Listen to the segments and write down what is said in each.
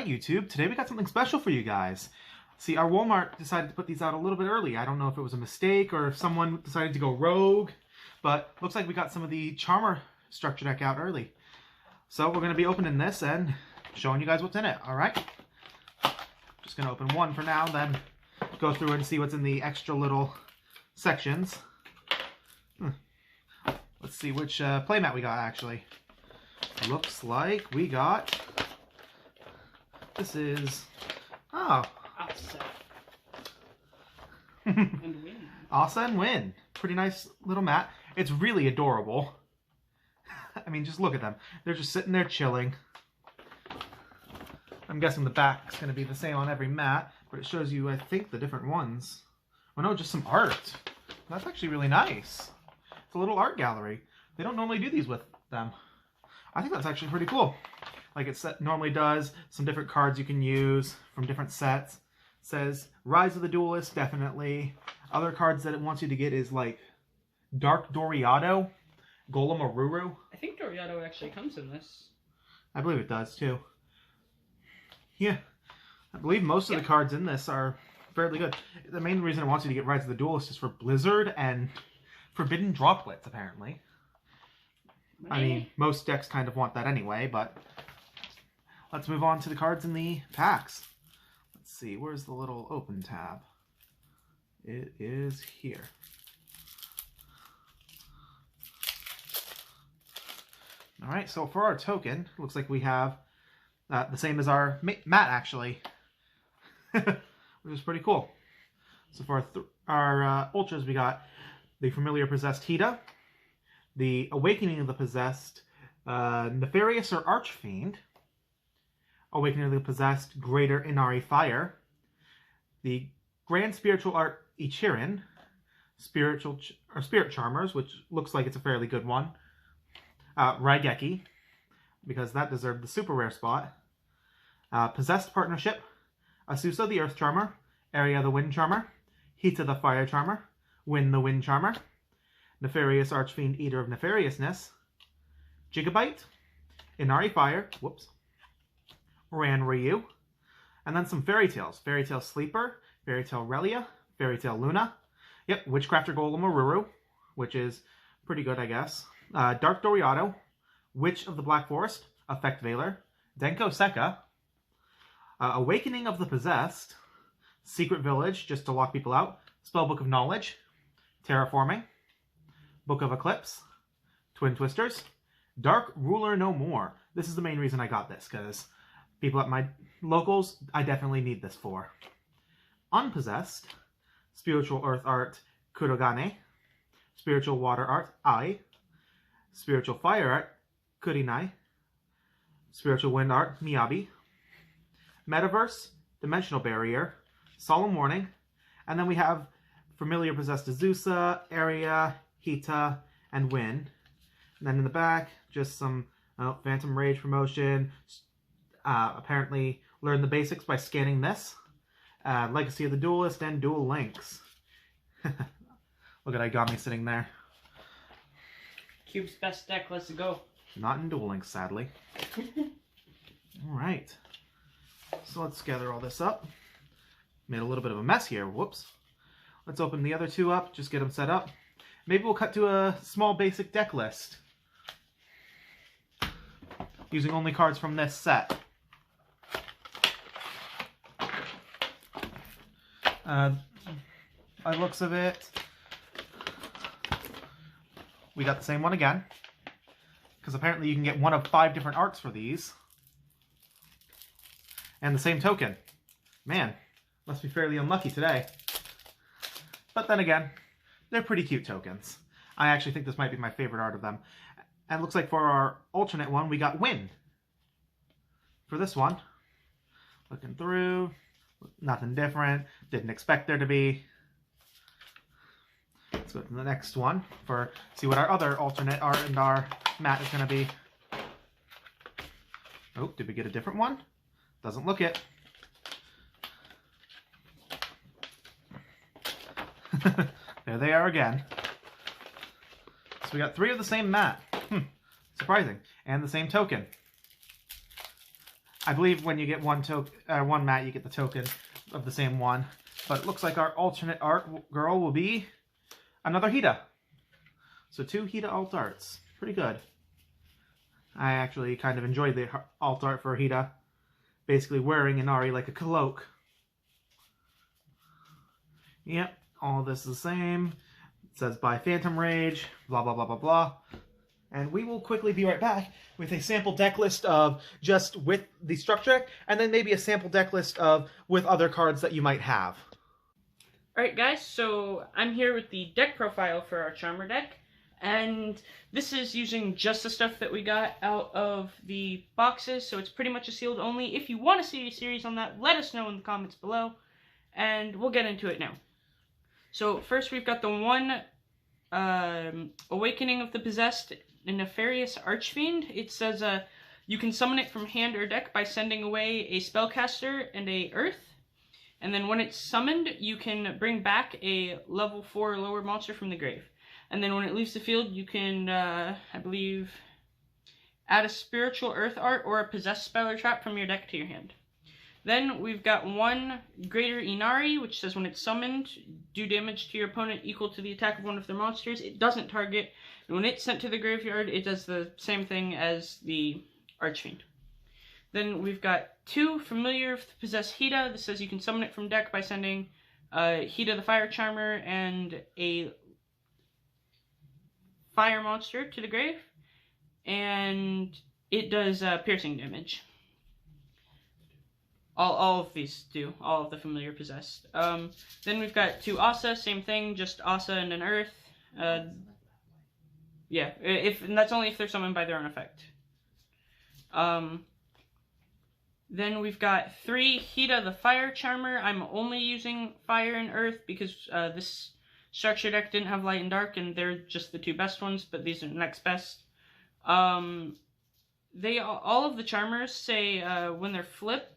Alright YouTube, today we got something special for you guys. See, our Walmart decided to put these out a little bit early. I don't know if it was a mistake or if someone decided to go rogue, but looks like we got some of the Charmer structure deck out early. So we're going to be opening this and showing you guys what's in it, alright? Just going to open one for now, then go through and see what's in the extra little sections. Let's see which playmat we got, actually. Looks like we got... This is... Oh. Asa and Win. Pretty nice little mat. It's really adorable. I mean, just look at them. They're just sitting there chilling. I'm guessing the back's going to be the same on every mat, but it shows you, I think, the different ones. Oh no, just some art. That's actually really nice. It's a little art gallery. They don't normally do these with them. I think that's actually pretty cool. Like it normally does, some different cards you can use from different sets. It says Rise of the Duelist, definitely. Other cards that it wants you to get is like Dark Doriado, Golem Aruru. I think Doriado actually comes in this. I believe it does too. Yeah, I believe most of the cards in this are fairly good. The main reason it wants you to get Rise of the Duelist is for Blizzard and Forbidden Droplets, apparently. I mean, most decks kind of want that anyway, but let's move on to the cards in the packs. Let's see, where's the little open tab? It is here. Alright, so for our token, looks like we have the same as our mat, actually. Which is pretty cool. So for our Ultras, we got the Familiar Possessed Hita, the Awakening of the Possessed Nefarious or Archfiend, Awakening of the Possessed Greater Inari Fire, the Grand Spiritual Art Ichirin, Spirit Charmers, which looks like it's a fairly good one, Raigeki, because that deserved the super rare spot, Possessed Partnership, Asusa the Earth Charmer, Area the Wind Charmer, Hita the Fire Charmer, Win the Wind Charmer, Nefarious Archfiend Eater of Nefariousness, Gigabyte, Inari Fire, whoops, Ran Ryu, and then some Fairy Tales. Fairy Tale Sleeper, Fairy Tale Relia, Fairy Tale Luna, yep, Witchcrafter Golem Aruru, which is pretty good, I guess, Dark Doriado, Witch of the Black Forest, Effect Veiler, Denko Sekka, Awakening of the Possessed, Secret Village, just to lock people out, Spellbook of Knowledge, Terraforming, Book of Eclipse, Twin Twisters, Dark Ruler No More. This is the main reason I got this, because people at my locals, I definitely need this for. Unpossessed, Spiritual Earth Art Kurogane, Spiritual Water Art Ai, Spiritual Fire Art Kurinai, Spiritual Wind Art Miyabi, Metaverse, Dimensional Barrier, Solemn Warning, and then we have Familiar Possessed Azusa, Area, Hita, and Win. And then in the back, just some Phantom Rage promotion. Apparently, learn the basics by scanning this. Legacy of the Duelist and Duel Links. Look at Aigami sitting there. Cube's best deck, let's go. Not in Duel Links, sadly. Alright. So let's gather all this up. Made a little bit of a mess here. Whoops. Let's open the other two up, just get them set up. Maybe we'll cut to a small basic deck list. Using only cards from this set. By looks of it, we got the same one again. Because apparently you can get one of 5 different arts for these. And the same token. Man, must be fairly unlucky today. But then again, they're pretty cute tokens. I actually think this might be my favorite art of them. And it looks like for our alternate one, we got Win. For this one, looking through, nothing different. Didn't expect there to be. Let's go to the next one for see what our other alternate art and our mat is going to be. Oh, did we get a different one? Doesn't look it. There they are again. So we got 3 of the same mat. Surprising. And the same token. I believe when you get one mat, you get the token of the same one. But it looks like our alternate art girl will be another Hida. So 2 Hida alt arts. Pretty good. I actually kind of enjoyed the alt art for Hida. Basically wearing Inari like a cloak. Yep, all this is the same. It says by Phantom Rage, blah, blah, blah, blah, blah. And we will quickly be right back with a sample deck list of just with the structure deck, and then maybe a sample deck list of with other cards that you might have. Alright guys, so I'm here with the deck profile for our Charmer deck, and this is using just the stuff that we got out of the boxes, so it's pretty much a sealed only. If you want to see a series on that, let us know in the comments below, and we'll get into it now. So first we've got the one Awakening of the Possessed, a Nefarious Archfiend. It says you can summon it from hand or deck by sending away a spellcaster and a earth. And then when it's summoned, you can bring back a level 4 or lower monster from the grave. And then when it leaves the field, you can, I believe, add a spiritual earth art or a possessed spell or trap from your deck to your hand. Then we've got one Greater Inari, which says when it's summoned, do damage to your opponent equal to the attack of one of their monsters. It doesn't target. And when it's sent to the graveyard, it does the same thing as the Archfiend. Then we've got 2 Familiar of the Possessed Hida. This says you can summon it from deck by sending Hida the Fire Charmer and a fire monster to the grave. And it does piercing damage. All of these do. All of the Familiar Possessed. Then we've got 2 Asa. Same thing, just Asa and an Earth. Yeah, and that's only if they're summoned by their own effect. Then we've got 3 Hida the Fire Charmer. I'm only using Fire and Earth because this structure deck didn't have Light and Dark, and they're just the 2 best ones, but these are next best. All of the Charmers say when they're flipped,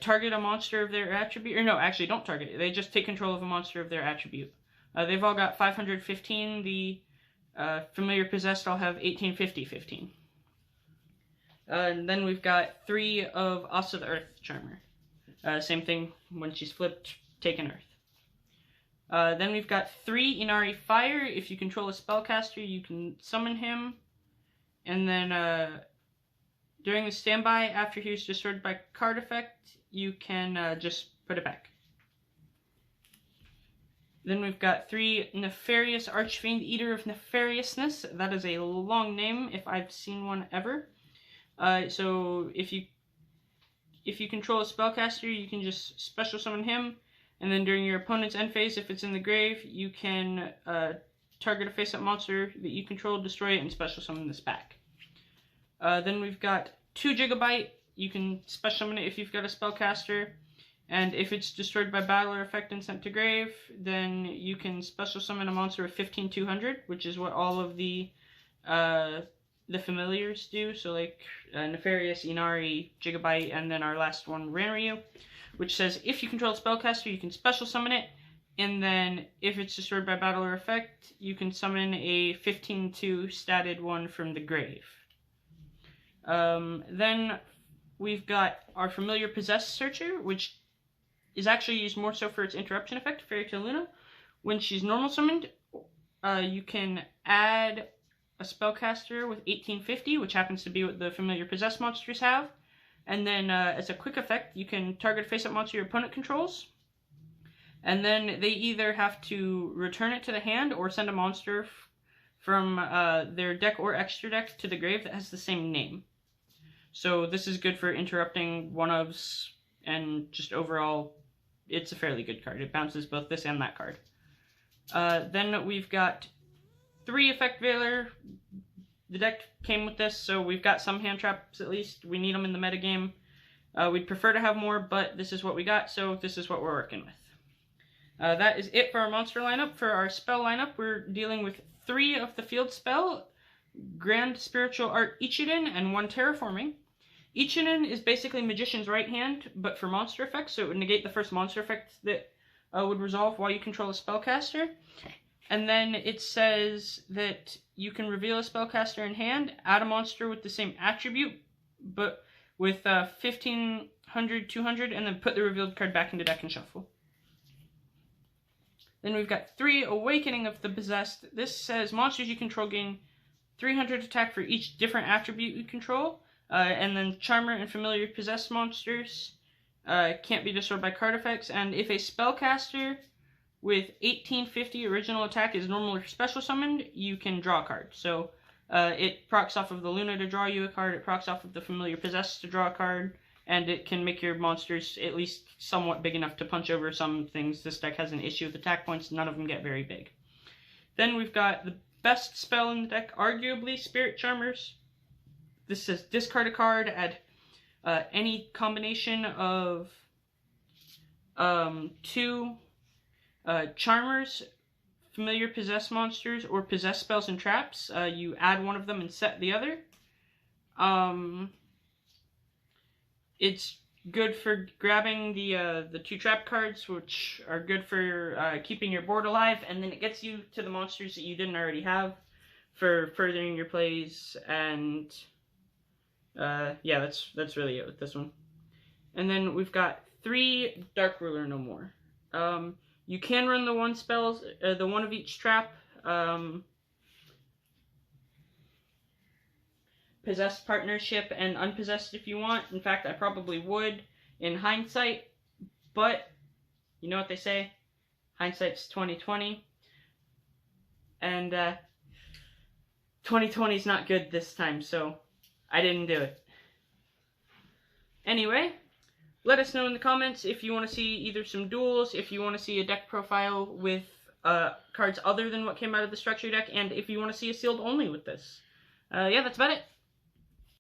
target a monster of their attribute. Or no, actually don't target it. They just take control of a monster of their attribute. They've all got 515. The Familiar Possessed all have 1850-15. And then we've got 3 of Asa the Earth Charmer. Same thing, when she's flipped, take an Earth. Then we've got 3 Inari Fire. If you control a spellcaster, you can summon him. And then during the standby, after he was destroyed by card effect, you can just put it back. Then we've got 3 Nefarious Archfiend, Eater of Nefariousness. That is a long name, if I've seen one ever. So if you control a spellcaster, you can just special summon him, and then during your opponent's end phase, if it's in the grave, you can target a face-up monster that you control, destroy it, and special summon this back. Then we've got 2 Gigabyte. You can special summon it if you've got a spellcaster, and if it's destroyed by battle or effect and sent to grave, then you can special summon a monster of 15200, which is what all of the familiars do. So like Nefarious, Inari, Gigabyte, and then our last one, Ranryu, which says if you control a spellcaster, you can special summon it, and then if it's destroyed by battle or effect, you can summon a 15-2 statted one from the grave. Then we've got our Familiar Possessed Searcher, which is actually used more so for its interruption effect, Fairy Tale Luna. When she's normal summoned, you can add a spellcaster with 1850, which happens to be what the Familiar Possessed monsters have. And then as a quick effect, you can target a face-up monster your opponent controls. And then they either have to return it to the hand or send a monster from their deck or extra deck to the grave that has the same name. So this is good for interrupting one-ofs, and just overall, it's a fairly good card. It bounces both this and that card. Then we've got 3 Effect Veiler. The deck came with this, so we've got some hand traps at least. We need them in the metagame. We'd prefer to have more, but this is what we got, so this is what we're working with. That is it for our monster lineup. For our spell lineup, we're dealing with 3 of the field spell, Grand Spiritual Art Ichiden, and 1 Terraforming. Ichiden is basically Magician's Right Hand, but for monster effects, so it would negate the first monster effect that would resolve while you control a spellcaster. And then it says that you can reveal a spellcaster in hand, add a monster with the same attribute, but with 1500, 200, and then put the revealed card back into deck and shuffle. Then we've got 3 Awakening of the Possessed. This says monsters you control gain 300 attack for each different attribute you control. And then Charmer and Familiar Possessed monsters can't be destroyed by card effects. And if a spellcaster with 1850 original attack is normal or special summoned, you can draw a card. So it procs off of the Luna to draw you a card, it procs off of the Familiar Possessed to draw a card, and it can make your monsters at least somewhat big enough to punch over some things. This deck has an issue with attack points, none of them get very big. Then we've got the best spell in the deck, arguably Spirit Charmers. This says discard a card, add any combination of 2 Charmers, Familiar Possessed monsters, or Possessed spells and traps. You add one of them and set the other. It's good for grabbing the 2 trap cards, which are good for keeping your board alive, and then it gets you to the monsters that you didn't already have for furthering your plays, and yeah, that's really it with this one. And then we've got 3 Dark Ruler No More. You can run the 1 spells, the 1 of each trap. Possessed Partnership and Unpossessed if you want. In fact, I probably would in hindsight, but you know what they say, hindsight's 20/20, and 20/20 is not good this time, so I didn't do it. Anyway, let us know in the comments if you want to see either some duels, if you want to see a deck profile with cards other than what came out of the structure deck, and if you want to see a sealed only with this. Yeah, that's about it.